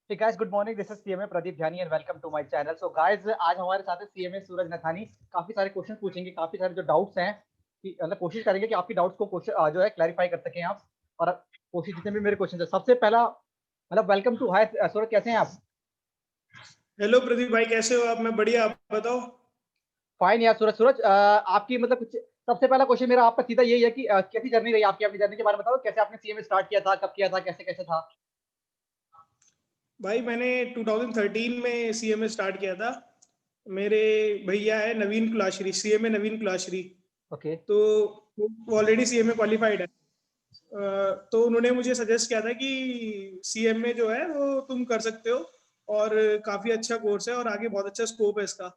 Hey guys, good morning. This is CMA Pradeep Jani and welcome to my channel. So guys, आज हमारे साथ है CMA सूरज नथानी। काफी सारे क्वेश्चन पूछेंगे, काफी सारे जो डाउट्स हैं कि मतलब कोशिश करेंगे कि आपकी डाउट्स को क्वेश्चन जो है क्लैरिफाई कर सकें आप। और कोशिश जितने भी मेरे क्वेश्चन है, सबसे पहला मतलब वेलकम टू हाय सूरज, कैसे हैं आप? हेलो प्रदीप भाई, कैसे हो आप? मैं बढ़िया, आप बताओ। फाइन यार सूरज। सूरज आपकी मतलब कुछ सबसे पहला क्वेश्चन मेरा आपका सीधा यही है कि कैसी जर्नी रही आपकी? अपनी जर्नी के बारे में बताओ, कैसे आपने सीएमए स्टार्ट किया था, कब किया था, कैसे कैसे था? भाई मैंने 2013 में सीएमए स्टार्ट किया था। मेरे भैया है नवीन कुलाश्री, सीएमए नवीन कुलाश्री। ओके। तो वो ऑलरेडी सीएमए क्वालिफाइड है। तो उन्होंने मुझे सजेस्ट किया था कि सीएमए जो है वो तुम कर सकते हो, और काफ़ी अच्छा कोर्स है और आगे बहुत अच्छा स्कोप है इसका।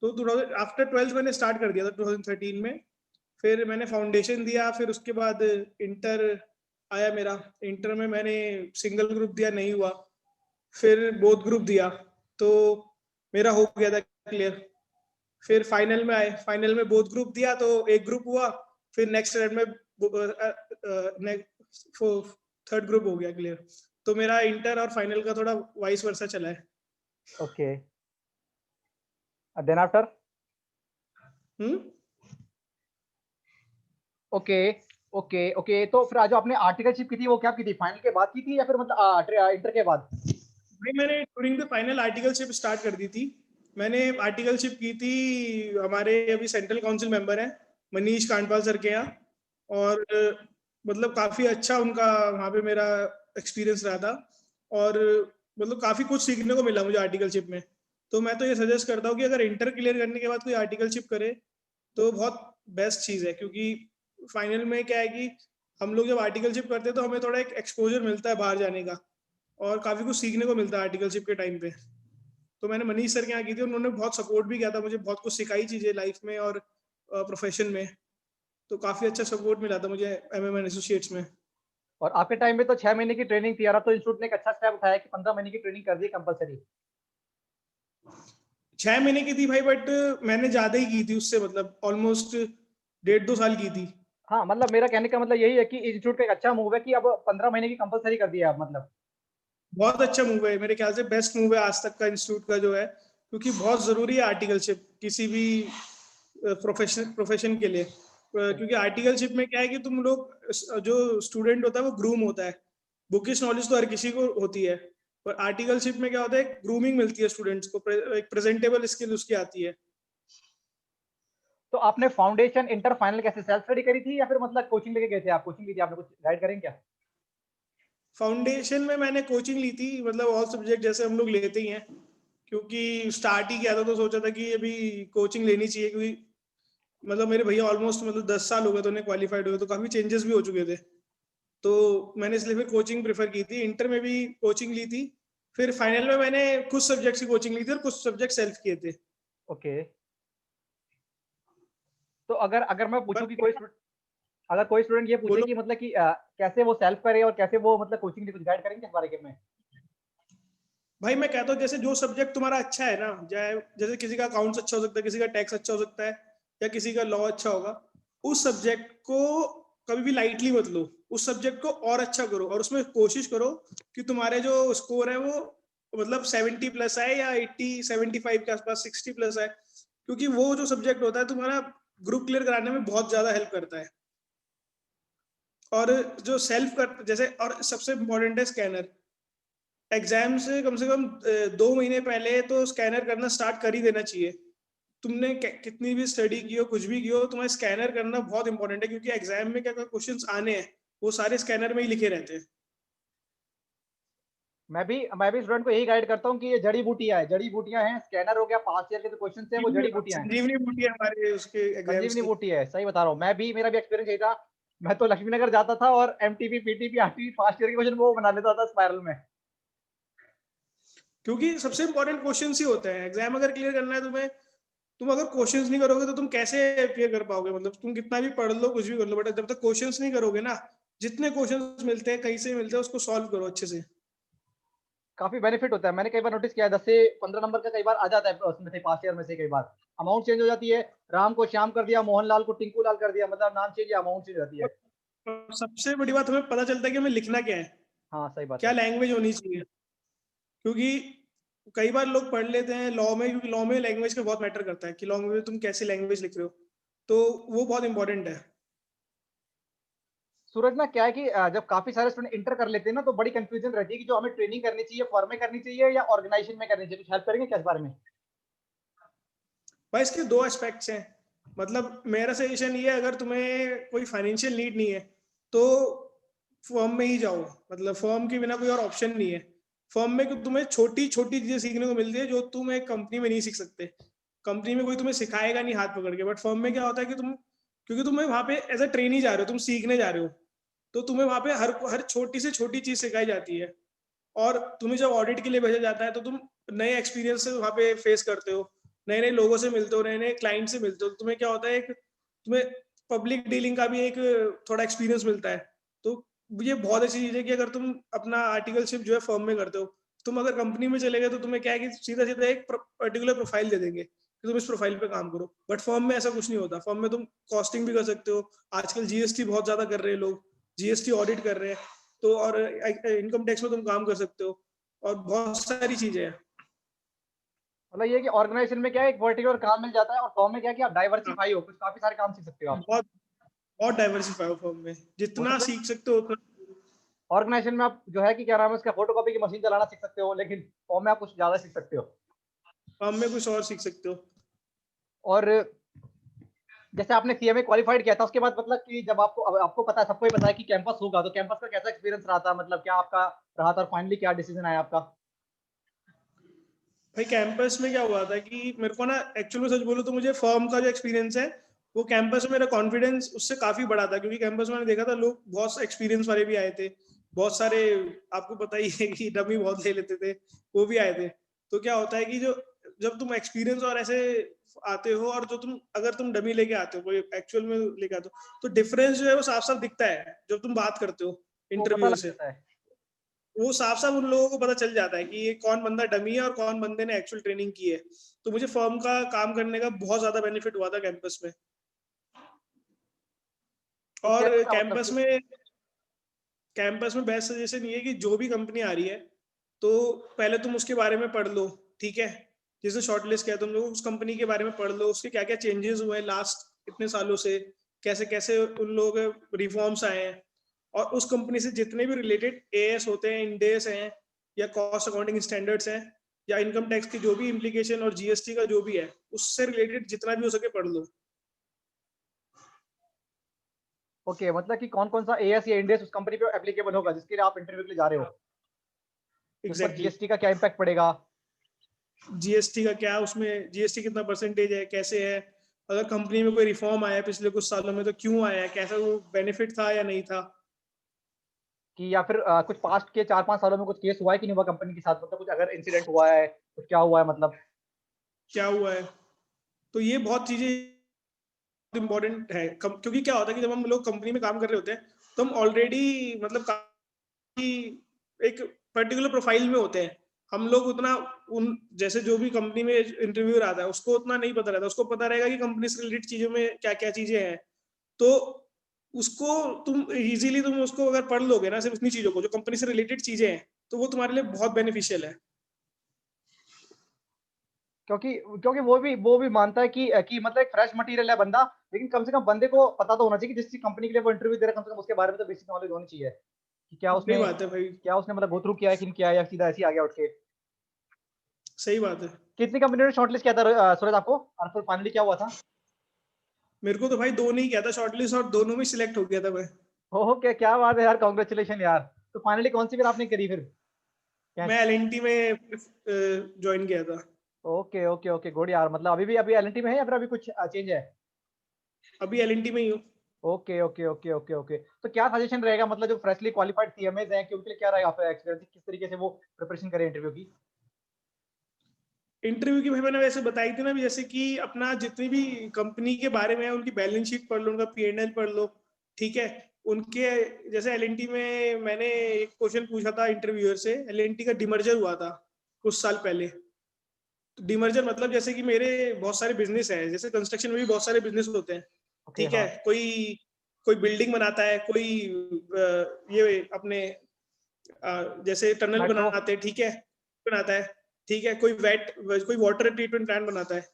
तो आफ्टर 12th मैंने स्टार्ट कर दिया था 2013 में। फिर मैंने फाउंडेशन दिया, फिर उसके बाद इंटर आया मेरा। इंटर में मैंने सिंगल ग्रुप दिया, नहीं हुआ। फिर बोथ ग्रुप दिया, तो मेरा हो गया था क्लियर। फिर फाइनल में आए, फाइनल में बोथ ग्रुप दिया तो एक ग्रुप हुआ। फिर नेक्स्ट राउंड में थर्ड ग्रुप हो गया क्लियर। तो मेरा इंटर और फाइनल का थोड़ा वाइस वर्सा चला है। Okay, then after. Hmm. Okay okay okay, तो फिर आज जो आपने आर्टिकलशिप की थी वो क्या की थी, फाइनल के बाद की थी या फिर मतलब इंटर के बाद? भाई मैंने during the final articleship start कर दी थी। मैंने आर्टिकलशिप की थी, हमारे अभी सेंट्रल काउंसिल मेंबर हैं मनीष कांडपाल सर के यहाँ। और मतलब काफ़ी अच्छा उनका वहाँ पे मेरा एक्सपीरियंस रहा था। और मतलब काफ़ी कुछ सीखने को मिला मुझे आर्टिकलशिप में। तो मैं तो ये सजेस्ट करता हूँ कि अगर इंटर क्लियर करने के बाद कोई आर्टिकलशिप करे तो बहुत बेस्ट चीज़ है। क्योंकि फाइनल में क्या है कि हम लोग जब आर्टिकलशिप करते हैं तो हमें थोड़ा एक एक्सपोजर मिलता है बाहर जाने का, और काफ़ी कुछ सीखने को मिलता है आर्टिकलशिप के टाइम पे। तो मैंने मनीष सर के यहाँ की थी, उन्होंने बहुत सपोर्ट भी किया था मुझे, बहुत कुछ सिखाई चीज़ें लाइफ में और प्रोफेशन में। तो काफ़ी अच्छा सपोर्ट मिला था मुझे एमएमएन एसोसिएट्स में। और आपके टाइम में तो 6 महीने की ट्रेनिंग थी यार, अब तो इंस्टीट्यूट ने एक अच्छा स्टेप उठाया कि 15 महीने की ट्रेनिंग कर दी कंपलसरी। 6 महीने की थी भाई, बट मैंने ज़्यादा ही की थी उससे, मतलब ऑलमोस्ट 1.5-2 साल की थी। हाँ, मतलब मेरा कहने का मतलब यही है कि इंस्टीट्यूट का एक अच्छा मूव है कि अब 15 महीने की कंपलसरी कर दिया है मतलब। बहुत अच्छा मूव है, मेरे ख्याल से बेस्ट मूव है आज तक का इंस्टीट्यूट का जो है। क्योंकि बहुत ज़रूरी है आर्टिकलशिप किसी भी प्रोफेशन के लिए। क्योंकि आर्टिकलशिप में क्या है कि तुम लोग जो स्टूडेंट होता है वो ग्रूम होता है। बुकिश नॉलेज तो हर किसी को होती है, पर आर्टिकलशिप में क्या होता है, ग्रूमिंग मिलती है स्टूडेंट्स को, एक प्रेजेंटेबल स्किल उसकी आती है। तो आपने फाउंडेशन इंटर फाइनल कैसे सेल्फ स्टडी करी थी या फिर मतलब कोचिंग लेके गए थे आप? कोचिंग ली थी आपने? कुछ गाइड करेंगे क्या? फाउंडेशन में मैंने कोचिंग ली थी, मतलब ऑल सब्जेक्ट जैसे हम लोग लेते ही हैं। क्योंकि स्टार्ट ही किया था तो सोचा था कि अभी कोचिंग लेनी चाहिए। क्योंकि मतलब मेरे भैया ऑलमोस्ट मतलब 10 साल हो गए तो उन्हें क्वालिफाइड हो गए, तो काफ़ी चेंजेस भी हो चुके थे। तो मैंने इसलिए फिर कोचिंग प्रेफर की थी, इंटर में भी कोचिंग ली थी। फिर फाइनल में मैंने कुछ सब्जेक्ट्स की कोचिंग ली थी और कुछ सब्जेक्ट सेल्फ किए थे। ओके। तो अगर अगर मैं पर पूछूं कि अगर कोई स्टूडेंट ये पूछे बोलो कि मतलब कि कैसे वो सेल्फ करे और कैसे वो मतलब कोचिंग ले, कुछ गाइड करेंगे इस बारे में? भाई, मैं कहता हूँ जैसे जो सब्जेक्ट तुम्हारा अच्छा है ना, चाहे जैसे किसी का अकाउंट्स अच्छा हो सकता है, किसी का टैक्स अच्छा हो सकता है, या किसी का लॉ अच्छा होगा। उस सब्जेक्ट को कभी भी लाइटली मत लो। उस सब्जेक्ट को और अच्छा करो, और उसमें कोशिश करो कि तुम्हारे जो स्कोर है वो मतलब 70+ आए, या 80-75 के आसपास 60+ आए। क्योंकि वो जो सब्जेक्ट होता है तुम्हारा ग्रुप क्लियर कराने में बहुत ज्यादा हेल्प करता है। और जो सेल्फ कर जैसे, और सबसे इम्पोर्टेंट है स्कैनर। एग्जाम से कम 2 महीने पहले तो स्कैनर करना स्टार्ट कर ही देना चाहिए। तुमने कितनी भी स्टडी की हो, कुछ भी की हो, तुम्हें स्कैनर करना बहुत इंपॉर्टेंट है। क्योंकि एग्जाम में क्या क्या क्वेश्चंस आने हैं वो सारे स्कैनर में ही लिखे रहते हैं। मैं भी स्टूडेंट को यही गाइड करता हूँ कि ये जड़ी बूटियां है, जड़ी बूटियां हैं। स्कैनर हो गया, पास्ट ईयर के जो क्वेश्चन हैं वो जड़ी बूटियां हैं। संजीवनी बूटी है हमारे उसके एग्जाम्स संजीवनी की। बूटी है, सही बता रहा हूँ। मेरा भी एक्सपीरियंस यही था। मैं तो लक्ष्मीनगर जाता था और MTP PTP RTP past year के क्वेश्चन वो बना लेता था स्पाइरल में। क्योंकि सबसे इंपॉर्टेंट क्वेश्चंस ही होते हैं एग्जाम अगर क्लियर करना है तुम्हें। तुम अगर क्वेश्चंस नहीं करोगे तो तुम कैसे क्लियर कर पाओगे? मतलब तुम कितना भी पढ़ लो, कुछ भी कर लो, बट जब तक क्वेश्चंस नहीं करोगे ना, जितने क्वेश्चंस मिलते हैं कहीं से मिलते हैं उसको सॉल्व करो अच्छे से। काफी बेनिफिट होता है। मैंने कई बार नोटिस किया है 10 से 15 नंबर का कई बार आ जाता है उसमें से, पास्ट ईयर में से। कई बार अमाउंट चेंज हो जाती है। राम को श्याम कर दिया, मोहनलाल को टिंकू लाल कर दिया, मतलब नाम चेंज या अमाउंट चेंज हो जाती है। और, सबसे बड़ी बात हमें पता चलता है कि हमें लिखना क्या है, हाँ, सही बात क्या है। लैंग्वेज होनी चाहिए। क्योंकि कई बार लोग पढ़ लेते हैं लॉ में, क्योंकि लॉ में लैंग्वेज का बहुत मैटर करता है कि लॉ में तुम कैसी लैंग्वेज लिख रहे हो, तो वो बहुत इंपॉर्टेंट है। सूरज ना क्या है कि जब काफ़ी सारे स्टूडेंट इंटर कर लेते हैं ना, तो बड़ी कन्फ्यूज़न रहती है कि जो हमें ट्रेनिंग करनी चाहिए, फर्म में करनी चाहिए या ऑर्गेनाइज़ेशन में करनी चाहिए? कुछ हेल्प करेंगे क्या इस बारे में? भाई इसके दो एस्पेक्ट्स हैं। मतलब मेरा सजेशन ये है, अगर तुम्हें कोई फाइनेंशियल नीड नहीं है तो फर्म में ही जाओ। मतलब फर्म के बिना कोई और ऑप्शन नहीं है। फर्म में तुम्हें छोटी छोटी चीजें सीखने को मिलती है जो तुम एक कंपनी में नहीं सीख सकते। कंपनी में कोई तुम्हें सिखाएगा नहीं हाथ पकड़ के, बट फर्म में क्या होता है कि तुम, क्योंकि तुम्हें वहां पे एज अ ट्रेनी जा रहे हो, तुम सीखने जा रहे हो, तो तुम्हें वहां पे हर हर छोटी से छोटी चीज सिखाई जाती है। और तुम्हें जब ऑडिट के लिए भेजा जाता है तो तुम नए एक्सपीरियंस से वहाँ पे फेस करते हो, नए नए लोगों से मिलते हो, नए नए क्लाइंट से मिलते हो, तो तुम्हें क्या होता है, एक तुम्हें पब्लिक डीलिंग का भी एक थोड़ा एक्सपीरियंस मिलता है। तो ये बहुत अच्छी चीज़ है कि अगर तुम अपना आर्टिकलशिप जो है फर्म में करते हो, तुम अगर कंपनी में चले गए तो तुम्हें क्या है कि सीधा सीधा एक पर्टिकुलर प्रोफाइल दे देंगे कि तुम इस प्रोफाइल पे काम करो। बट फर्म में ऐसा कुछ नहीं होता। फर्म में तुम कॉस्टिंग भी कर सकते हो, आजकल जीएसटी बहुत ज्यादा कर रहे हैं लोग, जीएसटी ऑडिट कर रहे हैं, तो और इनकम टैक्स में तुम काम कर सकते हो, और बहुत सारी चीजें हैं। मतलब ये है कि ऑर्गेनाइजेशन में क्या है, एक पर्टिकुलर काम मिल जाता है और फर्म में क्या है कि आप हाँ, डाइवर्सिफ़ाई हो, कुछ काफ़ी सारे काम सीख सकते हो आप। बहुत बहुत डाइवर्सिफाई हो फर्म में, हो जितना सकता है सीख सकते हो उतना। ऑर्गेनाइजेशन में आप जो है कि क्या नाम है उसका फोटोकॉपी की मशीन चलाना सीख सकते हो, लेकिन फर्म में आप कुछ ज़्यादा सीख सकते हो। फर्म में कुछ और सीख सकते हो। और जैसे आपने सीएमए क्वालिफाइड किया था, उसके बाद मतलब कि जब आपको अब आपको पता है, सबको ही पता है कि कैंपस होगा, तो कैंपस का कैसा एक्सपीरियंस रहा था? मतलब क्या आपका रहा था और फाइनली क्या डिसीजन आया आपका? भाई कैंपस में क्या हुआ था कि मेरे को ना, एक्चुअली सच बोलूं तो मुझे फर्म का जो एक्सपीरियंस है, वो कैंपस में मेरा कॉन्फिडेंस उससे काफी बढ़ा था, क्योंकि कैंपस में मैंने देखा था लोग बहुत एक्सपीरियंस वाले भी आए थे, बहुत सारे, आपको पता ही है कि डमी बहुत ले लेते थे, वो भी आए थे। तो क्या होता है कि जो, जब तुम एक्सपीरियंस और ऐसे आते हो, और जो तुम अगर तुम डमी लेके आते हो, कोई एक्चुअल में लेके आते हो, तो डिफरेंस जो है वो साफ साफ दिखता है जब तुम बात करते हो वो पता इंटरव्यूअर लग से। जाता है। वो साफ साफ उन लोगों को पता चल जाता है कि ये कौन बंदा डमी है और कौन बंदे ने एक्चुअल ट्रेनिंग की है। तो मुझे फर्म का काम करने का बहुत ज्यादा बेनिफिट हुआ था कैंपस में। तो और क्या मतलब कि कैंपस में बेस्ट सजेशन ये है कि जो भी कंपनी आ रही है, तो पहले तुम उसके बारे में पढ़ लो, ठीक है। जैसे शॉर्टलिस्ट किया तुम लोग, उस कंपनी के बारे में पढ़ लो, उसके क्या क्या चेंजेस हुए हैं लास्ट इतने सालों से, कैसे कैसे उन लोगों के रिफॉर्म्स आए हैं, और उस कंपनी से जितने भी रिलेटेड एएस होते हैं, इंडेस हैं, या कॉस्ट अकाउंटिंग स्टैंडर्ड्स हैं, या इनकम टैक्स की जो भी इम्प्लीकेशन और जीएसटी का जो भी है, उससे रिलेटेड जितना भी हो सके पढ़ लो। ओके, मतलब कि कौन-कौन सा एएस या इंडेस उस कंपनी पे एप्लीकेबल होगा जिसके लिए आप इंटरव्यू के लिए जा रहे हो? उस पर एग्जैक्टली। जीएसटी का क्या इम्पैक्ट पड़ेगा? जीएसटी का क्या, उसमें जीएसटी कितना परसेंटेज है, कैसे है, अगर कंपनी में कोई रिफॉर्म आया है पिछले कुछ सालों में तो क्यों आया है, कैसा वो बेनिफिट था या नहीं था। कि या फिर कुछ पास्ट के 4-5 सालों में कुछ केस हुआ है कि नहीं हुआ कंपनी के साथ? मतलब कुछ अगर इंसिडेंट हुआ है, कुछ क्या हुआ है मतलब? क्या हुआ है, तो ये बहुत चीजें इंपॉर्टेंट है। क्योंकि क्या होता है कि जब हम लोग कंपनी में काम कर रहे होते हैं, तो हम ऑलरेडी मतलब काफी एक पर्टिकुलर प्रोफाइल में होते हैं। हम लोग उतना उन, जैसे जो भी कंपनी में इंटरव्यूअर आता है उसको उतना नहीं पता रहता, उसको पता रहेगा कि कंपनी से रिलेटेड चीजों में क्या क्या चीजें हैं। तो उसको तुम इजीली, तुम उसको अगर पढ़ लोगे ना, सिर्फ उतनी चीजों को जो कंपनी से रिलेटेड चीजें हैं, तो वो तुम्हारे लिए बहुत बेनिफिशियल है। क्योंकि क्योंकि वो भी मानता है कि मतलब एक फ्रेश मटेरियल है बंदा, लेकिन कम से कम बंदे को पता तो होना चाहिए कि जिस कंपनी के लिए वो इंटरव्यू दे रहा है, कम से कम उसके बारे में तो बेसिक नॉलेज होनी चाहिए कि सही बात है भाई। क्या उसने मतलब गो थ्रू किया है कि नहीं किया है, या सीधा ऐसे ही आ गया उठ के। सही बात है। कितनी कंपनियों ने शॉर्टलिस्ट किया था सूरज आपको, और फिर फाइनली क्या हुआ था? मेरे को तो भाई दोनों ही किया था शॉर्टलिस्ट, और दोनों में सिलेक्ट हो गया था मैं। ओके, क्या बात है यार, कांग्रेचुलेशन यार। तो फाइनली कौन सी फिर आपने करी फिर? मैं कैच। एलएनटी में ज्वाइन किया था। ओके ओके ओके, गुड यार। मतलब अभी एलएनटी में है या फिर अभी कुछ चेंज है? अभी एलएनटी में ही हूँ। Okay okay okay okay okay, तो क्या सजेशन रहेगा मतलब जो फ्रेशली क्वालिफाइड सीएमएज हैं कि उनके लिए क्या रहेगा आपका एक्सपीरियंस, किस तरीके से वो प्रिपरेशन करें इंटरव्यू की? इंटरव्यू की भाई मैंने वैसे बताई थी ना भी, जैसे कि अपना जितनी भी कंपनी के बारे में है उनकी बैलेंस शीट पढ़ लो, उनका पीएनएल पढ़ लो, ठीक है। उनके, जैसे एलएनटी में मैंने एक क्वेश्चन पूछा था इंटरव्यूअर से, एलएनटी का डिमर्जर हुआ था कुछ साल पहले। तो डिमर्जर मतलब जैसे कि मेरे बहुत सारे बिजनेस है, जैसे कंस्ट्रक्शन में भी बहुत सारे बिजनेस होते हैं, ओके, ठीक है। हाँ। कोई कोई बिल्डिंग बनाता है, कोई ये अपने जैसे टनल मेट्रो। बनाते हैं, ठीक है। बनाता है, ठीक है, कोई वाटर ट्रीटमेंट प्लांट बनाता है।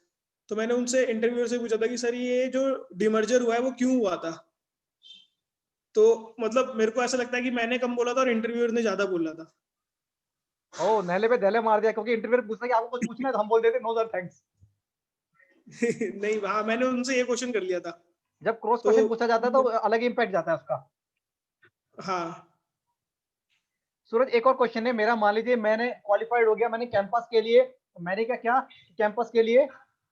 तो मैंने उनसे इंटरव्यूअर से पूछा था कि सर ये जो डिमर्जर हुआ है वो क्यों हुआ था? तो मतलब मेरे को ऐसा लगता है कि मैंने कम बोला था और इंटरव्यूअर ने ज्यादा बोला था। ओह! नहले पे दहले मार दिया क्योंकि इंटरव्यू में पूछना कि आपको कुछ पूछना है तो हम बोल देते नो सर थैंक्स। नहीं, हाँ, मैंने उनसे ये क्वेश्चन कर लिया था। जब क्रॉस तो क्वेश्चन पूछा जाता है तो अलग ही इम्पैक्ट जाता है उसका। हाँ, सूरज एक और क्वेश्चन है मेरा, मान लीजिए मैंने क्वालिफाइड हो गया, मैंने कैंपस के लिए मैंने क्या किया कैंपस के लिए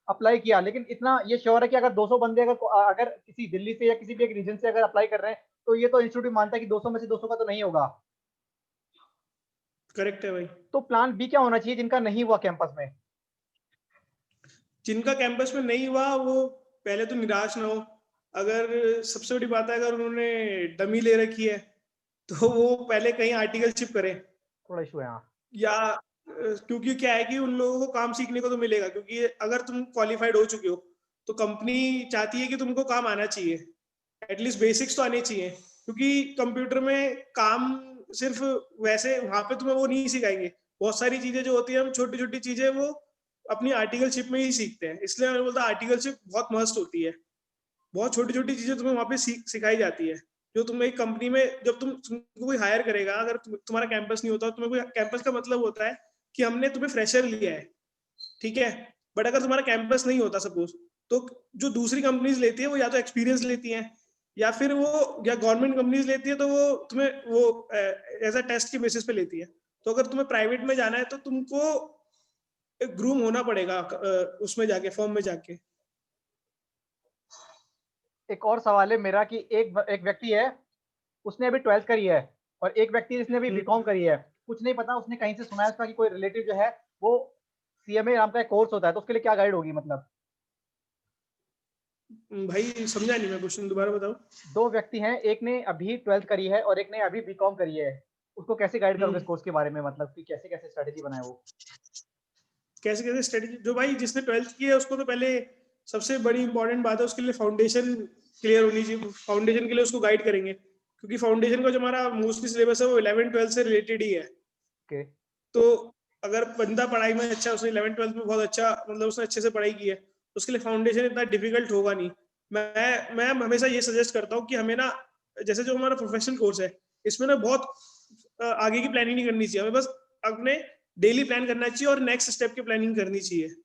अप्लाई किया, लेकिन इतना ये श्योर है कि अगर 200 बंदे अगर किसी दिल्ली से या किसी भी एक रीजन से अगर अप्लाई कर रहे हैं तो ये तो इंस्टीट्यूट मानता है कि 200 में से 200 का तो नहीं होगा। करेक्ट है भाई। तो प्लान बी क्या होना चाहिए जिनका नहीं हुआ कैंपस में? जिनका कैंपस में नहीं हुआ वो पहले तो निराश ना हो। अगर सबसे बड़ी बात है, अगर उन्होंने डमी ले रखी है तो वो पहले कहीं आर्टिकलशिप करें। थोड़ा इशू है यहाँ। या क्योंकि क्या है कि उन लोगों को काम सीखने को तो मिलेगा, क्योंकि अगर तुम क्वालिफाइड हो चुके हो तो कंपनी चाहती है कि तुमको काम आना चाहिए, एटलीस्ट बेसिक्स तो आने चाहिए। क्योंकि कंप्यूटर में काम सिर्फ वैसे वहां पे तुम्हें वो नहीं सिखाएंगे। बहुत सारी चीजें जो होती है, हम छोटी छोटी चीजें वो अपनी आर्टिकलशिप में ही सीखते हैं। इसलिए मैं बोलता आर्टिकलशिप बहुत मस्त होती है। बहुत छोटी छोटी चीजें तुम्हें वहां पे सिखाई जाती है, जो तुम एक कंपनी में जब तुमको कोई हायर करेगा, अगर तुम्हारा कैंपस नहीं होता, तुम्हें कोई कैंपस का मतलब होता है कि हमने तुम्हें फ्रेशर लिया है, ठीक है। बट अगर तुम्हारा कैंपस नहीं होता सपोज, तो जो दूसरी कंपनीज लेती है वो या तो एक्सपीरियंस लेती हैं, या फिर वो या गवर्नमेंट कंपनीज लेती है तो वो तुम्हें वो एज अ टेस्ट के बेसिस पे लेती है। तो अगर तुम्हें प्राइवेट में जाना है तो तुमको ग्रूम होना पड़ेगा उसमें जाके, फॉर्म में जाके। एक और सवाल है मेरा कि एक एक व्यक्ति है, उसने अभी 12th करी है और एक व्यक्ति जिसने अभी बीकॉम करी है, कुछ नहीं पता, उसने कहीं से सुना है उसका कि कोई रिलेटिव जो है वो सीएमए नाम का एक कोर्स होता है, तो उसके लिए क्या गाइड होगी मतलब? भाई समझा नहीं मैं, क्वेश्चन दोबारा बताओ। दो व्यक्ति हैं, एक ने अभी 12th करी है और एक ने अभी बीकॉम करी है, उसको कैसे गाइड करोगे इस कोर्स के बारे में, मतलब कि कैसे कैसे स्ट्रेटेजी बनाए वो? कैसे कैसे स्ट्रेटेजी, जो भाई जिसने 12th की है उसको तो पहले सबसे बड़ी इंपॉर्टेंट बात है उसके लिए फाउंडेशन क्लियर होनी चाहिए। फाउंडेशन के लिए उसको गाइड करेंगे, क्योंकि फाउंडेशन का जो हमारा मोस्टली सिलेबस है वो 11th-12th से रिलेटेड ही है। ओके। तो अगर बंदा पढ़ाई में अच्छा, उसने 11th-12th में बहुत अच्छा, मतलब उसने अच्छे से पढ़ाई की है, उसके लिए फाउंडेशन इतना डिफिकल्ट होगा नहीं। मैं हमेशा ये सजेस्ट करता हूँ कि हमें ना, जैसे जो हमारा प्रोफेशनल कोर्स है, इसमें ना बहुत आगे की प्लानिंग नहीं करनी चाहिए, हमें बस अपने डेली प्लान करना चाहिए और नेक्स्ट स्टेप की प्लानिंग करनी चाहिए।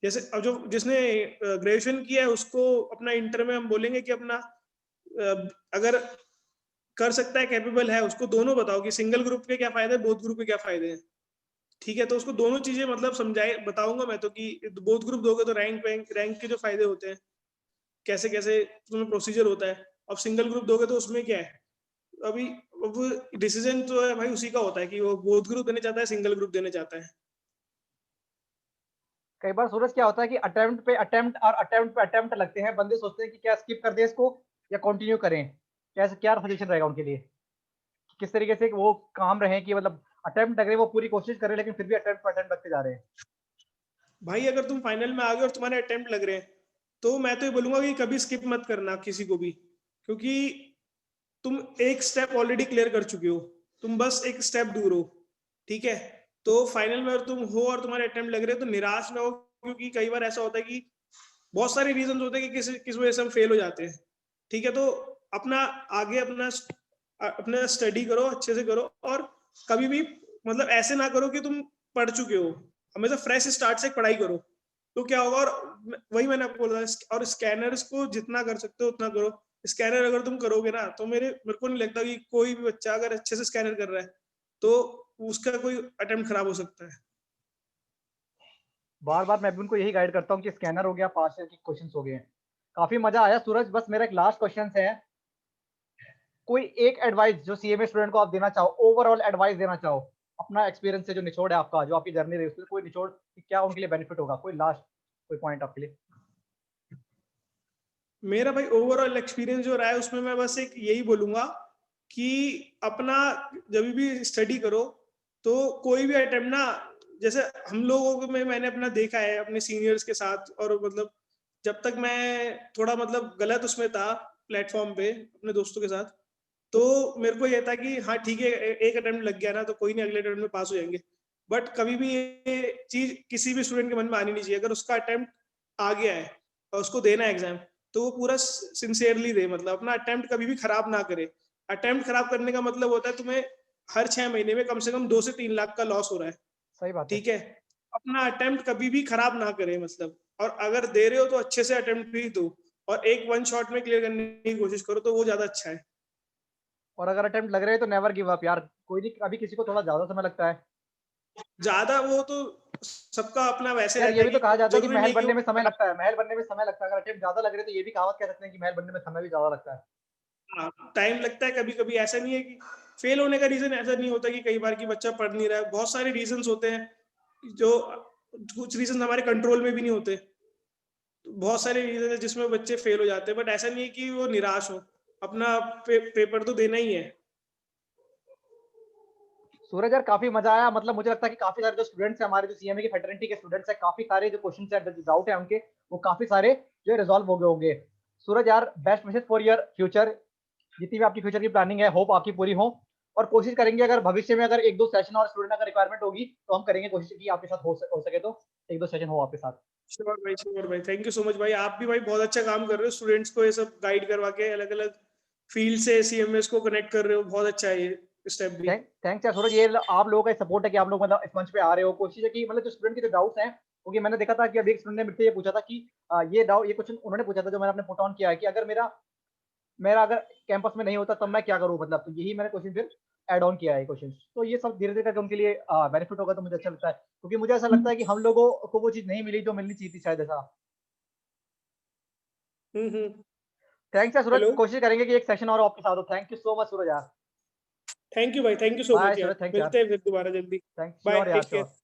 जैसे अब जो जिसने ग्रेजुएशन किया है उसको अपना इंटर में हम बोलेंगे कि अपना अगर कर सकता है, कैपेबल है, उसको दोनों बताओ कि सिंगल ग्रुप के क्या फायदे हैं, बोथ ग्रुप के क्या फायदे हैं। ठीक है, तो उसको दोनों चीजें मतलब समझाए बताऊंगा मैं तो, कि बोथ ग्रुप दोगे तो रैंक के जो फायदे होते हैं, कैसे कैसे तुम्हें प्रोसीजर होता है। अब सिंगल ग्रुप दोगे तो उसमें क्या है, अभी अब डिसीजन तो है भाई उसी का होता है कि वो बोथ ग्रुप देने चाहता है, सिंगल ग्रुप देने चाहता है। कई बार सूरज क्या होता है कि अटेम्प्ट पे अटेम्प्ट और अटेम्प्ट पे अटेम्प्ट लगते हैं, बंदे सोचते हैं कि क्या स्किप कर दें इसको या कंटिन्यू करें, कैसे क्या सजेशन रहेगा उनके लिए? किस तरीके से वो काम रहे कि मतलब अटेम्प्ट लग रहे हैं, वो पूरी कोशिश कर रहे हैं लेकिन फिर भी अटेम्प्ट पे अटेम्प्ट लगते जा रहे हैं? भाई अगर तुम फाइनल में आ गए और तुम्हारे अटेम्प्ट लग रहे हैं, तो मैं तो ये बोलूंगा कि कभी स्किप मत करना किसी को भी, क्योंकि तुम एक स्टेप ऑलरेडी क्लियर कर चुके हो, तुम बस एक स्टेप दूर हो। ठीक है, तो फाइनल में अगर तुम हो और तुम्हारे अटेम्प्ट लग रहे हैं तो निराश ना हो, क्योंकि कई बार ऐसा होता है कि बहुत सारे रीजन होते हैं कि किस वजह से हम फेल हो जाते हैं। ठीक है, तो अपना आगे अपना अपना स्टडी करो, अच्छे से करो, और कभी भी मतलब ऐसे ना करो कि तुम पढ़ चुके हो, हमेशा फ्रेश स्टार्ट से पढ़ाई करो। तो क्या होगा, और वही मैंने आपको बोला, और स्कैनर्स को जितना कर सकते हो उतना करो। स्कैनर अगर तुम करोगे ना, तो मेरे को नहीं लगता कि कोई भी बच्चा अगर अच्छे से स्कैनर कर रहा है तो उसका कोई अटेम्प्ट खराब हो सकता है। बार बार मैं भी उनको यही गाइड करता हूँ कि स्कैनर हो गया, पार्शियल के क्वेश्चन हो गए। काफी मजा आया सूरज, बस मेरा एक लास्ट क्वेश्चन है, कोई एक एडवाइस जो सीएमए स्टूडेंट को आप देना चाहो, ओवरऑल एडवाइस देना चाहो अपना एक्सपीरियंस से, जो निचोड़ है आपका, जो आपकी जर्नी रही उसमें कोई निचोड़ कि क्या उनके लिए बेनिफिट होगा, कोई लास्ट कोई पॉइंट आपके लिए? मेरा भाई ओवरऑल एक्सपीरियंस जो रहा है उसमें मैं बस एक यही बोलूंगा कि अपना जब भी स्टडी करो तो कोई भी अटेम्प्ट ना, जैसे हम लोगों में मैंने अपना देखा है अपने सीनियर्स के साथ, और मतलब जब तक मैं थोड़ा मतलब गलत उसमें था प्लेटफॉर्म पे अपने दोस्तों के साथ, तो मेरे को ये था कि हाँ ठीक है, एक अटेम्प्ट लग गया ना तो कोई नहीं, अगले अटेम्प्ट में पास हो जाएंगे। बट कभी भी ये चीज किसी भी स्टूडेंट के मन में आनी नहीं चाहिए। अगर उसका अटेम्प्ट आ गया है और उसको देना है एग्जाम, तो वो पूरा सिंसियरली दे, मतलब अपना अटेम्प्ट कभी भी खराब ना करे। अटेम्प्ट खराब करने का मतलब होता है तुम्हें हर 6 महीने में कम से कम 2 से 3 लाख का लॉस हो रहा है, सही बात है। ठीक है। अपना अटेम्प्ट कभी भी खराब ना करे, मतलब, और अगर दे रहे हो तो अच्छे से अटेम्प्ट भी दो, और एक वन शॉट में क्लियर करने की कोशिश करो, तो वो ज्यादा अच्छा है। और अगर अटेम्प्ट लग रहे हैं तो नेवर गिव अप यार, कोई नहीं, अभी किसी को थोड़ा ज्यादा समय लगता है ज्यादा वो तो सबका अपना वैसे यार। रहता ये है भी तो कि कहा जाता है कि जरूरी महल नहीं कि वो बनने में समय लगता है, महल बनने में समय लगता है। अगर अटेम्प्ट ज्यादा लग रहे हैं तो ये भी कहावत कह सकते हैं कि महल बनने में समय भी ज्यादा लगता है। टाइम लगता है। कभी कभी ऐसा नहीं है कि फेल होने का रीजन ऐसा नहीं होता कि कई बार कि बच्चा पढ़ नहीं रहा है, बहुत सारे रीजन होते हैं जो कुछ रीजन हमारे कंट्रोल में भी नहीं होते। बहुत सारे रीजन है जिसमें बच्चे फेल हो जाते हैं, बट ऐसा नहीं है कि वो निराश हो, अपना पेपर तो देना ही है। सूरज यार काफी मजा आया, मतलब मुझे लगता है कि काफी सारे जो स्टूडेंट्स हैं हमारे, जो सीएमए की फेटर्निटी के स्टूडेंट्स हैं, काफी सारे जो क्वेश्चन है, जो डाउट है उनके, वो काफी सारे जो रिजॉल्व हो गए होंगे। सूरज यार best wishes for your future, जितनी भी आपकी फ्यूचर की प्लानिंग है होप आपकी पूरी हो। और कोशिश करेंगे अगर भविष्य में अगर एक दो सेशन और स्टूडेंट अगर रिक्वायरमेंट होगी तो हम करेंगे कोशिश कि आपके साथ हो सके तो एक दो सेशन हो आपके साथ। श्योर भाई, थैंक यू सो मच भाई। आप भी भाई बहुत अच्छा काम कर रहे हो, स्टूडेंट्स को ये सब गाइड करवा के अलग अलग फील्ड से सीएमएस को कनेक्ट कर रहे हो, बहुत अच्छा है ये स्टेप भी। थैंक्स यार सूरज, ये आप लोगों का सपोर्ट है कि आप लोग मतलब इस मंच पे आ रहे हो। कोशिश है कि मतलब जो स्टूडेंट के जो डाउट्स हैं, क्योंकि मैंने देखा था कि अभी एक स्टूडेंट ने मुझसे ये पूछा था कि ये डाउट, ये क्वेश्चन उन्होंने पूछा था जो मैंने अपने पुट ऑन किया है कि अगर मेरा मेरा अगर कैंपस में नहीं होता तब मैं क्या करूँ, मतलब तो यही मैंने क्वेश्चन फिर ऐड ऑन किया है क्वेश्चन। तो ये सब धीरे धीरे करके उनके लिए बेनिफिट होगा तो मुझे अच्छा लगता है, क्योंकि मुझे ऐसा लगता है कि हम लोगों को वो चीज़ नहीं मिली जो मिलनी चाहिए थी शायद, ऐसा। हम्म। थैंक्स यार सूरज, हेलो। कोशिश करेंगे कि एक सेशन और आपके साथ हो। Thank you so much Suraj यार। थैंक यू भाई, thank you so bye much यार, सूरज, थैंक्स यार। मिलते हैं फिर दोबारा जल्दी। थैंक बाय, श्योर यार, टेक केयर। श्योर।